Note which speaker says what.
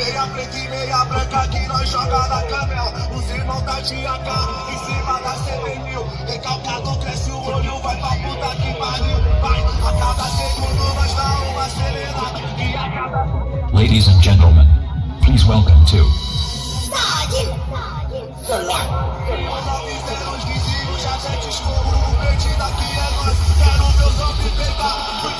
Speaker 1: Meia preta e meia branca que nós joga na canela. Os irmãos da tia K em cima da 100.000. Recalcado cresce o olho, vai pra puta que pariu. Vai, a cada segundo nós dá uma acelerada. E a cada...
Speaker 2: Ladies and gentlemen, please welcome to
Speaker 1: Já sente escuro, o peixe daqui é nós. Quero meus homens pegar.